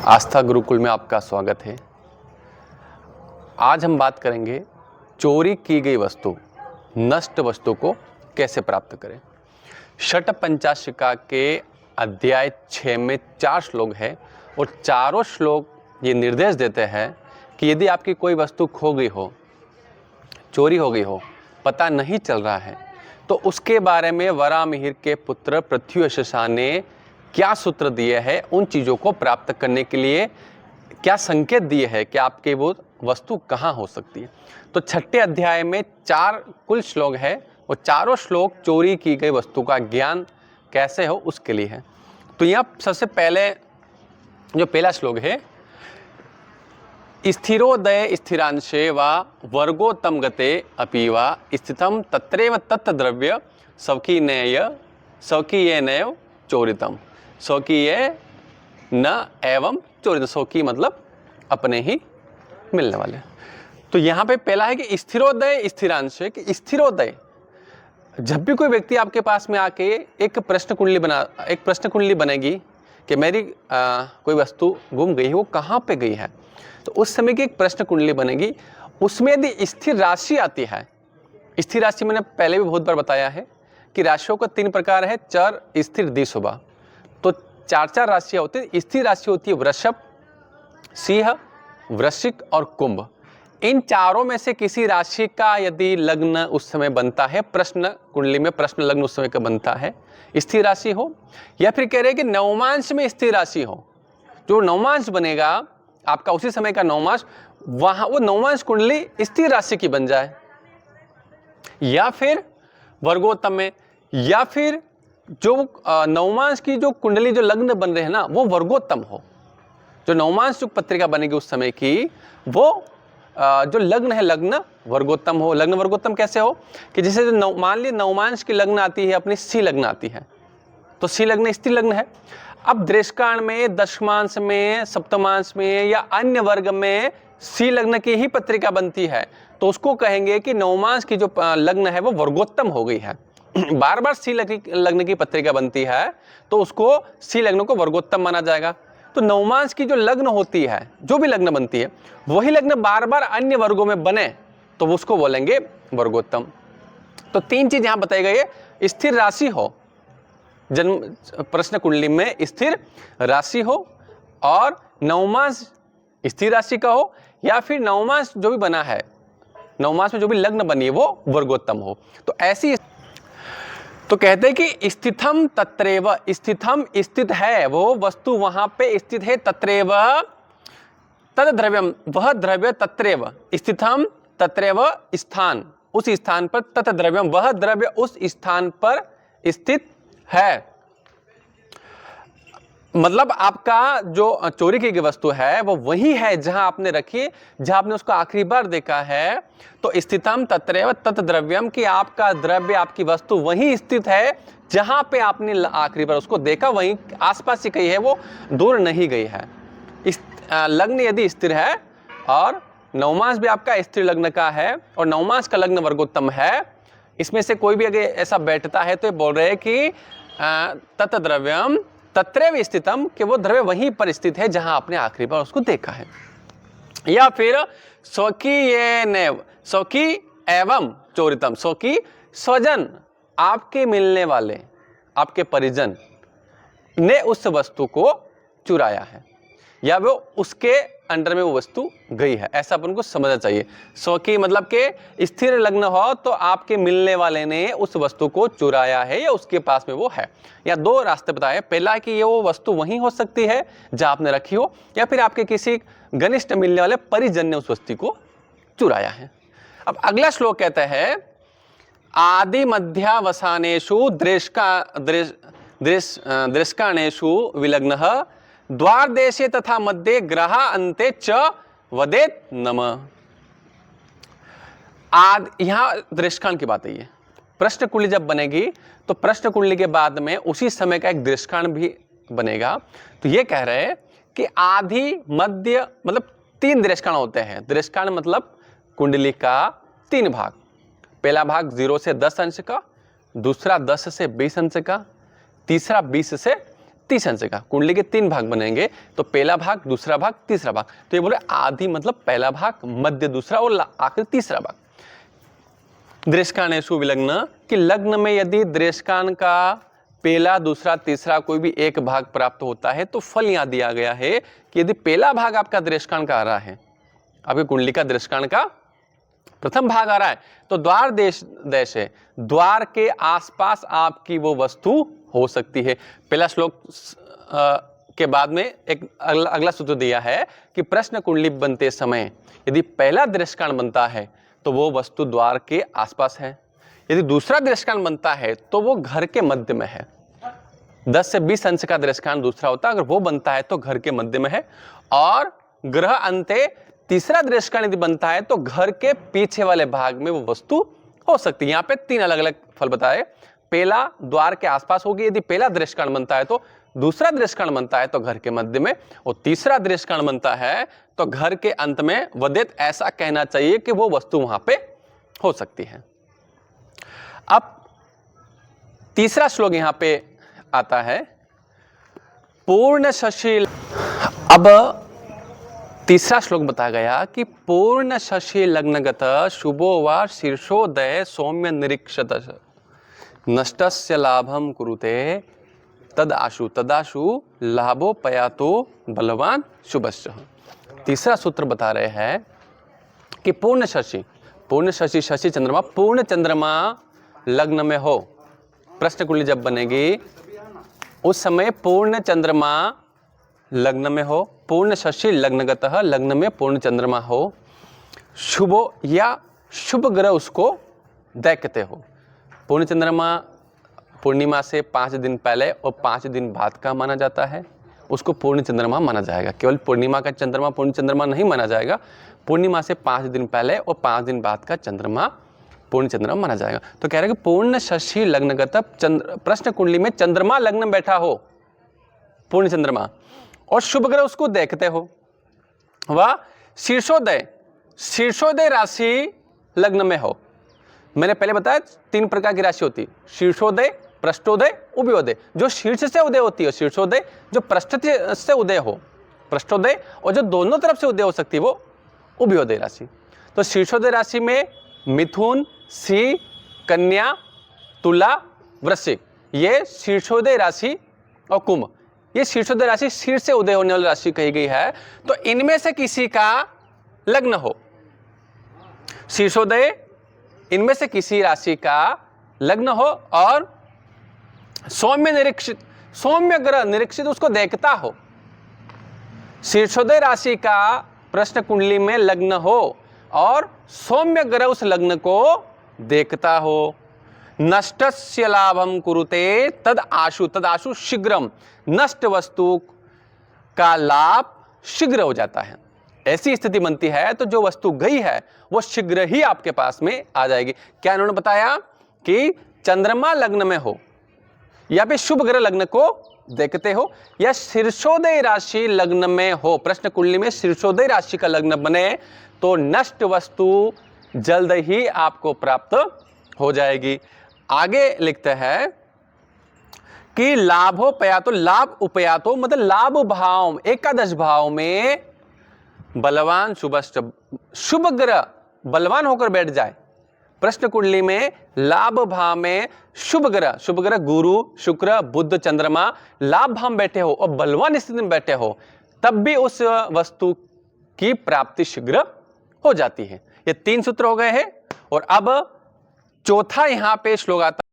आस्था गुरुकुल में आपका स्वागत है। आज हम बात करेंगे चोरी की गई वस्तु, नष्ट वस्तु को कैसे प्राप्त करें। षट पंचाशिका के अध्याय 6 में 4 श्लोक है और चारों श्लोक ये निर्देश देते हैं कि यदि आपकी कोई वस्तु खो गई हो, चोरी हो गई हो, पता नहीं चल रहा है, तो उसके बारे में वराहमिहिर के पुत्र पृथ्वीशशा ने क्या सूत्र दिए हैं, उन चीज़ों को प्राप्त करने के लिए क्या संकेत दिए हैं कि आपके वो वस्तु कहाँ हो सकती है। तो 6ठे अध्याय में 4 कुल श्लोक है और चारों श्लोक चोरी की गई वस्तु का ज्ञान कैसे हो उसके लिए है। तो यहाँ सबसे पहले जो पहला श्लोक है, स्थिरोदय स्थिरांशे वा वर्गोत्तम गते अपि वा स्थितम तत्रैव तत्द्रव्य स्वकीय नैव चोरितम। स्वकीय न एवं चोरित। स्वकीय मतलब अपने ही मिलने वाले। तो यहाँ पे पहला है कि स्थिरोदय स्थिरांश, कि स्थिरोदय, जब भी कोई व्यक्ति आपके पास में आके एक प्रश्न कुंडली बनेगी कि मेरी कोई वस्तु गुम गई है, वो कहाँ पे गई है, तो उस समय की एक प्रश्न कुंडली बनेगी। उसमें यदि स्थिर राशि आती है, स्थिर राशि मैंने पहले भी बहुत बार बताया है कि राशियों का 3 प्रकार है, चर, स्थिर, द्विशुभा। तो 4 राशियां होती है। स्थिर राशि होती है वृषभ, सिंह, वृश्चिक और कुंभ। इन चारों में से किसी राशि का यदि लग्न उस समय बनता है, प्रश्न कुंडली में प्रश्न लग्न उस समय का बनता है, स्थिर राशि हो, या फिर कह रहे हैं कि नवमांश में स्थिर राशि हो, जो नवमांश बनेगा आपका उसी समय का नवमांश, वहां वो नवमांश कुंडली स्थिर राशि की बन जाए, या फिर वर्गोत्तम में, या फिर जो नवमांश की जो कुंडली जो लग्न बन रहे हैं ना, वो वर्गोत्तम हो। जो नवमांश जो पत्रिका बनेगी उस समय की, वो जो लग्न है, लग्न वर्गोत्तम हो। लग्न वर्गोत्तम कैसे हो कि जैसे जो मान ली नवमांश की लग्न आती है, अपनी सी लग्न आती है, तो सी लग्न स्त्री लग्न है। अब दृष्कांड में, दशमांश में, सप्तमांश में या अन्य वर्ग में सी लग्न की ही पत्रिका बनती है, तो उसको कहेंगे कि नवमांश की जो लग्न है वो वर्गोत्तम हो गई है। बार बार सी लग्न की पत्रिका बनती है तो उसको सी लग्न को वर्गोत्तम माना जाएगा। तो नवमांश की जो लग्न होती है, जो भी लग्न बनती है, वही लग्न बार बार अन्य वर्गों में बने तो उसको बोलेंगे वर्गोत्तम। तो 3 चीज यहां बताई गई है, स्थिर राशि हो, जन्म प्रश्न कुंडली में स्थिर राशि हो, और नवमांश स्थिर राशि का हो, या फिर नवमांश जो भी बना है, नवमांश में जो भी लग्न बनी है वो वर्गोत्तम हो। तो ऐसी तो कहते हैं कि स्थितम तत्रैव, स्थितम स्थित है, वो वस्तु वहां पे स्थित है, तत्रैव तद द्रव्यम, वह द्रव्य, तत्रैव स्थितम, तत्रैव स्थान, उस स्थान पर, तत् द्रव्यम वह द्रव्य उस स्थान पर स्थित है। मतलब आपका जो चोरी की गई वस्तु है वो वही है जहां आपने रखी, जहां आपने उसको आखिरी बार देखा है। तो स्थितम तत्रैव तत् द्रव्यम, कि आपका द्रव्य, आपकी वस्तु वही स्थित है जहां पे आपने आखिरी बार उसको देखा, वहीं आसपास ही कहीं है, वो दूर नहीं गई है। लग्न यदि स्थिर है और नवमांश भी आपका स्थिर लग्न का है और नवमांश का लग्न वर्गोत्तम है, इसमें से कोई भी अगर ऐसा बैठता है तो ये बोल रहे हैं कि तत् द्रव्यम तत्रैव स्थितम, कि वो द्रव्य वहीं पर स्थित है जहां आपने आखिरी बार उसको देखा है। या फिर स्वकीय नैव, स्वकीय एवं चोरितम, स्वकीय स्वजन, आपके मिलने वाले, आपके परिजन ने उस वस्तु को चुराया है, या वो उसके अंडर में वो वस्तु गई है, ऐसा अपन को समझना चाहिए। स्वकीय मतलब के स्थिर लग्न हो तो आपके मिलने वाले ने उस वस्तु को चुराया है या उसके पास में वो है। या 2 रास्ते बताए, पहला कि ये वो वस्तु वहीं हो सकती है जहां आपने रखी हो, या फिर आपके किसी घनिष्ठ मिलने वाले परिजन ने उस वस्तु को चुराया है। अब अगला श्लोक कहता है, आदि मध्यावसानेषु दृष्काणेषु विलग्नः द्वार देशे तथा मध्य ग्रह अंते च वदेत नमः। यहां दृष्कांड की बात है। प्रश्न कुंडली जब बनेगी तो प्रश्न कुंडली के बाद में उसी समय का एक दृष्कांड भी बनेगा। तो ये कह रहे हैं कि आदि मध्य मतलब 3 दृष्कांड होते हैं। दृष्कांड मतलब कुंडली का 3 भाग, पहला भाग 0 से 10 अंश का, दूसरा 10 से 20 अंश का, तीसरा 20 से 30 अंश का। कुंडली के 3 भाग बनेंगे, तो पहला भाग, दूसरा भाग, तीसरा भाग। तो ये बोले आदि मतलब पहला भाग, मध्य दूसरा और आखिर तीसरा भाग। दृष्काणेषु विलग्न, कि लग्न में यदि दृष्कान का पहला, दूसरा, तीसरा कोई भी एक भाग प्राप्त होता है तो फल यहां दिया गया है कि यदि पहला भाग आपका दृष्कान का आ रहा है, आपकी कुंडली का दृष्कान का प्रथम भाग आ रहा है, तो द्वार देश है, द्वार के आसपास आपकी वो वस्तु हो सकती है। पहला श्लोक के बाद में एक अगला सूत्र दिया है कि प्रश्न कुंडली बनते समय यदि पहला दृष्कान बनता है तो वो वस्तु द्वार के आसपास है, यदि दूसरा दृष्कान बनता है तो वो घर के मध्य में है। 10 से 20 अंश का दृष्कान दूसरा होता है, अगर वो बनता है तो घर के मध्य में है। और ग्रह अंते तीसरा दृष्कान यदि बनता है तो घर के पीछे वाले भाग में वो वस्तु हो सकती है। यहाँ पे 3 अलग अलग फल बताए। पहला द्वार के आसपास होगी यदि पहला दृष्कान बनता है, तो दूसरा दृष्कान बनता है तो घर के मध्य में, और तीसरा दृष्कान बनता है तो घर के अंत में। वदेत ऐसा कहना चाहिए कि वो वस्तु वहां पे हो सकती है। अब तीसरा श्लोक यहां पे आता है, पूर्ण शशि। अब तीसरा श्लोक बताया गया कि पूर्ण शशि लग्नगत शुभो वा शीर्षोदय सौम्य निरीक्षत नष्टस्य लाभम कुरुते तदाशु तदाशु लाभो पयातो बलवान शुभश्च। तीसरा सूत्र बता रहे हैं कि पूर्ण शशि, शशि चंद्रमा, पूर्ण चंद्रमा लग्न में हो, प्रश्न कुंडली जब बनेगी उस समय पूर्ण चंद्रमा लग्न में हो, पूर्ण शशि लग्नगतः, लग्न में पूर्ण चंद्रमा हो, शुभो या शुभ ग्रह उसको देखते हो। पूर्ण चंद्रमा पूर्णिमा से 5 दिन पहले और 5 दिन बाद का माना जाता है, उसको पूर्ण चंद्रमा माना जाएगा। केवल पूर्णिमा का चंद्रमा पूर्ण चंद्रमा नहीं माना जाएगा, पूर्णिमा से 5 दिन पहले और 5 दिन बाद का चंद्रमा पूर्ण चंद्रमा माना जाएगा। तो कह रहे हैं कि पूर्ण शशि लग्नगत प्रश्न कुंडली में चंद्रमा लग्न में बैठा हो, पूर्ण चंद्रमा, और शुभ ग्रह उसको देखते हो, वह शीर्षोदय राशि लग्न में हो। मैंने पहले बताया 3 प्रकार की राशि होती है, शीर्षोदय, पृष्ठोदय, उभयोदय। जो शीर्ष से उदय होती है शीर्षोदय, जो पृष्ठ से उदय हो पृष्ठोदय, और जो दोनों तरफ से उदय हो सकती है वो उभयोदय राशि। तो शीर्षोदय राशि में मिथुन, सिंह, कन्या, तुला, वृश्चिक, ये शीर्षोदय राशि, और कुंभ, ये शीर्षोदय राशि शीर्ष से उदय होने वाली राशि कही गई है। तो इनमें से किसी का लग्न हो, शीर्षोदय इनमें से किसी राशि का लग्न हो, और सौम्य ग्रह निरीक्षित उसको देखता हो। शीर्षोदय राशि का प्रश्न कुंडली में लग्न हो और सौम्य ग्रह उस लग्न को देखता हो। नष्टस्य लाभम कुरुते तद आशु शीघ्रम, नष्ट वस्तु का लाभ शीघ्र हो जाता है। ऐसी स्थिति बनती है तो जो वस्तु गई है वो शीघ्र ही आपके पास में आ जाएगी। क्या इन्होंने बताया कि चंद्रमा लग्न में हो, या फिर शुभ ग्रह लग्न को देखते हो, या शीर्षोदय राशि लग्न में हो। प्रश्न कुंडली में शीर्षोदय राशि का लग्न बने तो नष्ट वस्तु जल्द ही आपको प्राप्त हो जाएगी। आगे लिखते हैं कि लाभोपयातो, लाभ उपयातो मतलब लाभ भाव, एकादश भाव में बलवान शुभश्च, शुभ ग्रह बलवान होकर बैठ जाए। प्रश्न कुंडली में लाभ भाव में शुभ ग्रह गुरु, शुक्र, बुध, चंद्रमा लाभ भाव में बैठे हो और बलवान स्थिति में बैठे हो, तब भी उस वस्तु की प्राप्ति शीघ्र हो जाती है। ये 3 सूत्र हो गए हैं। और अब चौथा यहां पे श्लोक आता